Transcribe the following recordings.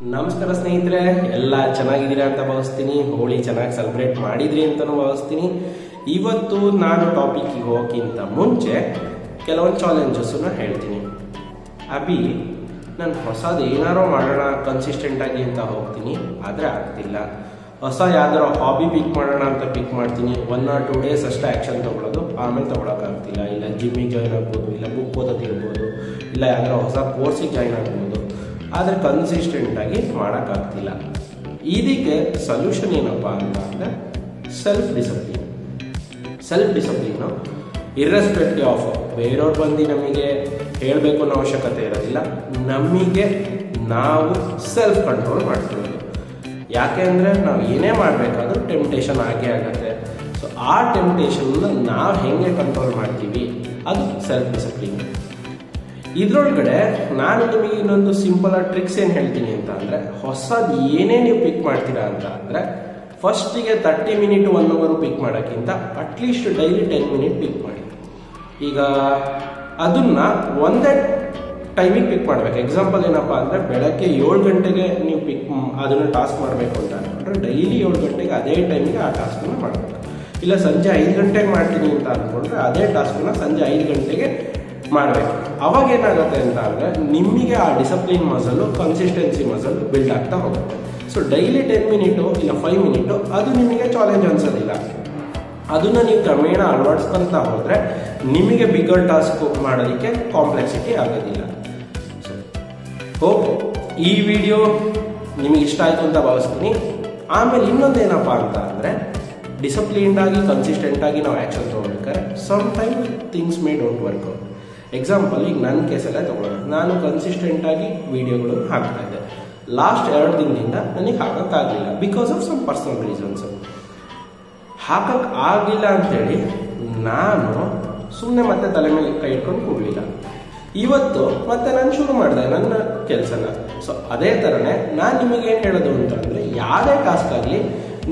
ನಮಸ್ಕಾರ ಸ್ನೇಹಿತರೆ, ಎಲ್ಲ ಚೆನ್ನಾಗಿದ್ದೀರಾ ಅಂತ ಭಾವಿಸ್ತೀನಿ. ಹೋಳಿ ಚೆನ್ನಾಗಿ ಸೆಲೆಬ್ರೇಟ್ ಮಾಡಿದ್ರಿ ಅಂತಲೂ ಭಾವಿಸ್ತೀನಿ. ಇವತ್ತು ನಾನು ಟಾಪಿಕ್ಗೆ ಹೋಗೋಕ್ಕಿಂತ ಮುಂಚೆ ಕೆಲವೊಂದು ಚಾಲೆಂಜಸ್ಸನ್ನು ಹೇಳ್ತೀನಿ. ನಾನು ಹೊಸದು ಏನಾರೋ ಮಾಡೋಣ ಕನ್ಸಿಸ್ಟೆಂಟ್ ಆಗಿ ಅಂತ ಹೋಗ್ತೀನಿ, ಆದರೆ ಆಗ್ತಿಲ್ಲ. ಹೊಸ ಯಾವ್ದಾರೋ ಹಾಬಿ ಪಿಕ್ ಮಾಡೋಣ ಅಂತ ಪಿಕ್ ಮಾಡ್ತೀನಿ. 1 or 2 days ಅಷ್ಟೇ ಆ್ಯಕ್ಷನ್ ತೊಗೊಳೋದು, ಆಮೇಲೆ ತೊಗೊಳಕ್ಕಾಗ್ತಿಲ್ಲ. ಇಲ್ಲ ಜಿಮ್ಮಿಗೆ ಜಾಯ್ನ್ ಆಗ್ಬೋದು, ಇಲ್ಲ ಬುಕ್ ಓದೋದಿರ್ಬೋದು, ಇಲ್ಲ ಯಾವ್ದಾರೋ ಹೊಸ ಕೋರ್ಸಿಗೆ ಜಾಯ್ನ್ ಆಗ್ಬೋದು, ಆದರೆ ಕನ್ಸಿಸ್ಟೆಂಟಾಗಿ ಮಾಡೋಕ್ಕಾಗ್ತಿಲ್ಲ. ಇದಕ್ಕೆ ಸೊಲ್ಯೂಷನ್ ಏನಪ್ಪ ಅಂತ ಅಂದರೆ ಸೆಲ್ಫ್ ಡಿಸಿಪ್ಲಿನು ಇರ್ರೆಸ್ಪೆಕ್ಟಿವ್ ಆಫ್ ಬೇರೆಯವ್ರು ಬಂದು ನಮಗೆ ಹೇಳಬೇಕು ಅನ್ನೋ ಅವಶ್ಯಕತೆ ಇರೋದಿಲ್ಲ. ನಮಗೆ ನಾವು ಸೆಲ್ಫ್ ಕಂಟ್ರೋಲ್ ಮಾಡ್ಕೊಳ್ಳೋದು. ಯಾಕೆ ಅಂದರೆ ನಾವು ಏನೇ ಮಾಡಬೇಕಾದ್ರೂ ಟೆಂಪ್ಟೇಷನ್ ಆಗೇ ಆಗುತ್ತೆ. ಸೊ ಆ ಟೆಂಪ್ಟೇಷನ್ನ ನಾವು ಹೆಂಗೆ ಕಂಟ್ರೋಲ್ ಮಾಡ್ತೀವಿ, ಅದು ಸೆಲ್ಫ್ ಡಿಸಿಪ್ಲಿನ್. ಇದರೊಳಗಡೆ ನಾನು ನಿಮಗೆ ಇನ್ನೊಂದು ಸಿಂಪಲ್ ಆಗಿ ಟ್ರಿಕ್ಸ್ ಏನು ಹೇಳ್ತೀನಿ ಅಂತ ಅಂದರೆ, ಹೊಸದು ಏನೇ ನೀವು ಪಿಕ್ ಮಾಡ್ತೀರಾ ಅಂತ ಅಂದರೆ, ಫಸ್ಟಿಗೆ 30 minutes 1 hour ಪಿಕ್ ಮಾಡೋಕ್ಕಿಂತ ಅಟ್ಲೀಸ್ಟ್ ಡೈಲಿ 10 minutes ಪಿಕ್ ಮಾಡಿ. ಈಗ ಅದನ್ನ ಒಂದೇ ಟೈಮಿಗೆ ಪಿಕ್ ಮಾಡಬೇಕು. ಎಕ್ಸಾಂಪಲ್ ಏನಪ್ಪ ಅಂದರೆ, ಬೆಳಗ್ಗೆ 7 ಗಂಟೆಗೆ ನೀವು ಅದನ್ನು ಟಾಸ್ಕ್ ಮಾಡಬೇಕು ಅಂತ ಅಂದ್ಕೊಂಡ್ರೆ ಡೈಲಿ 7 ಗಂಟೆಗೆ ಅದೇ ಟೈಮಿಗೆ ಆ ಟಾಸ್ಕನ್ನು ಮಾಡಬೇಕು. ಇಲ್ಲ ಸಂಜೆ 5 ಗಂಟೆಗೆ ಮಾಡ್ತೀನಿ ಅಂತ ಅಂದ್ಕೊಂಡ್ರೆ ಅದೇ ಟಾಸ್ಕನ್ನು ಸಂಜೆ 5 ಗಂಟೆಗೆ ಮಾಡಬೇಕು. ಅವಾಗ ಏನಾಗುತ್ತೆ ಅಂತ ಅಂದರೆ, ನಿಮಗೆ ಆ ಡಿಸಿಪ್ಲಿನ್ ಮಸಲು, ಕನ್ಸಿಸ್ಟೆನ್ಸಿ ಮಸಲು ಬಿಲ್ಡ್ ಆಗ್ತಾ ಹೋಗುತ್ತೆ. ಸೊ ಡೈಲಿ 10 minutes ಇಲ್ಲ 5 minutes ಅದು ನಿಮಗೆ ಚಾಲೆಂಜ್ ಅನ್ಸೋದಿಲ್ಲ. ಅದನ್ನು ನೀವು ಕ್ರಮೇಣ ಅಳವಡಿಸ್ಕೊಂತ ಹೋದರೆ ನಿಮಗೆ ಬಿಗರ್ ಟಾಸ್ಕ್ ಮಾಡೋದಕ್ಕೆ ಕಾಂಪ್ಲೆಕ್ಸಿಟಿ ಆಗೋದಿಲ್ಲ. ಸೊ ಹೋಪ್ ಈ ವಿಡಿಯೋ ನಿಮಗೆ ಇಷ್ಟ ಆಯಿತು ಅಂತ ಭಾವಿಸ್ತೀನಿ. ಆಮೇಲೆ ಇನ್ನೊಂದೇನಪ್ಪ ಅಂತ ಅಂದರೆ, ಡಿಸಿಪ್ಲಿನ್ಡ್ ಆಗಿ ಕನ್ಸಿಸ್ಟೆಂಟಾಗಿ ನಾವು ಆ್ಯಕ್ಷನ್ ತೊಗೊಳ್ಬೇಕಾದ್ರೆ some time things may don't work out. Example ಈಗ ನನ್ನ ಕೇಸಲ್ಲೇ ತೊಗೊಳ್ಳೋಣ. ನಾನು ಕನ್ಸಿಸ್ಟೆಂಟಾಗಿ ವಿಡಿಯೋಗಳು ಹಾಕ್ತಾ ಇದ್ದೆ. ಲಾಸ್ಟ್ 2 ದಿನದಿಂದ ನನಗೆ ಹಾಕೋಕ್ಕಾಗಲಿಲ್ಲ, because of some personal reasons. ಹಾಕೋಕ್ಕಾಗಲಿಲ್ಲ ಅಂತೇಳಿ ನಾನು ಸುಮ್ಮನೆ ಮತ್ತೆ ತಲೆ ಮೇಲೆ ಕೈ ಇಟ್ಕೊಂಡು ಕೂಡಲಿಲ್ಲ. ಇವತ್ತು ಮತ್ತೆ ನಾನು ಶುರು ಮಾಡಿದೆ ನನ್ನ ಕೆಲಸನ. ಸೊ ಅದೇ ಥರನೇ ನಾನು ನಿಮಗೇನು ಹೇಳೋದು ಅಂತಂದರೆ, ಯಾವುದೇ ಟಾಸ್ಕ್ ಆಗಲಿ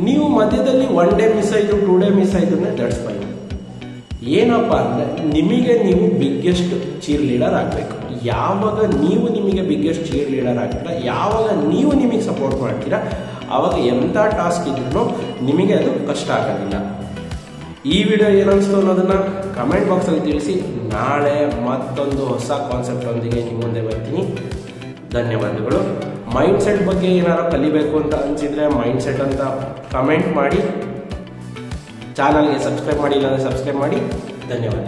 ನೀವು ಮಧ್ಯದಲ್ಲಿ 1 day ಮಿಸ್ ಆಯಿತು, 2 day ಮಿಸ್ ಆಯಿತು ದಟ್ಸ್ ಫೈನ್. ಏನಪ್ಪ ಅಂದರೆ, ನಿಮಗೆ ನೀವು ಬಿಗ್ಗೆಸ್ಟ್ ಚೀರ್ ಲೀಡರ್ ಆಗಬೇಕು. ಯಾವಾಗ ನೀವು ನಿಮಗೆ ಬಿಗ್ಗೆಸ್ಟ್ ಚೀರ್ ಲೀಡರ್ ಆಗ್ತೀರಾ, ಯಾವಾಗ ನೀವು ನಿಮಗೆ ಸಪೋರ್ಟ್ ಮಾಡ್ತೀರಾ, ಆವಾಗ ಎಂಥ ಟಾಸ್ಕ್ ಇದ್ರೂ ನಿಮಗೆ ಅದು ಕಷ್ಟ ಆಗೋದಿಲ್ಲ. ಈ ವಿಡಿಯೋ ಏನನ್ನಿಸ್ತು ಅನ್ನೋದನ್ನು ಕಮೆಂಟ್ ಬಾಕ್ಸಲ್ಲಿ ತಿಳಿಸಿ. ನಾಳೆ ಮತ್ತೊಂದು ಹೊಸ ಕಾನ್ಸೆಪ್ಟೊಂದಿಗೆ ನಿಮ್ಮ ಮುಂದೆ ಬರ್ತೀನಿ. ಧನ್ಯವಾದಗಳು. ಮೈಂಡ್ಸೆಟ್ ಬಗ್ಗೆ ಏನಾರು ಕಲಿಬೇಕು ಅಂತ ಅನಿಸಿದರೆ ಮೈಂಡ್ಸೆಟ್ ಅಂತ ಕಮೆಂಟ್ ಮಾಡಿ. ಚಾನಲ್ಗೆ ಸಬ್ಸ್ಕ್ರೈಬ್ ಮಾಡಿಲ್ಲ ಅಂದರೆ ಸಬ್ಸ್ಕ್ರೈಬ್ ಮಾಡಿ. ಧನ್ಯವಾದ.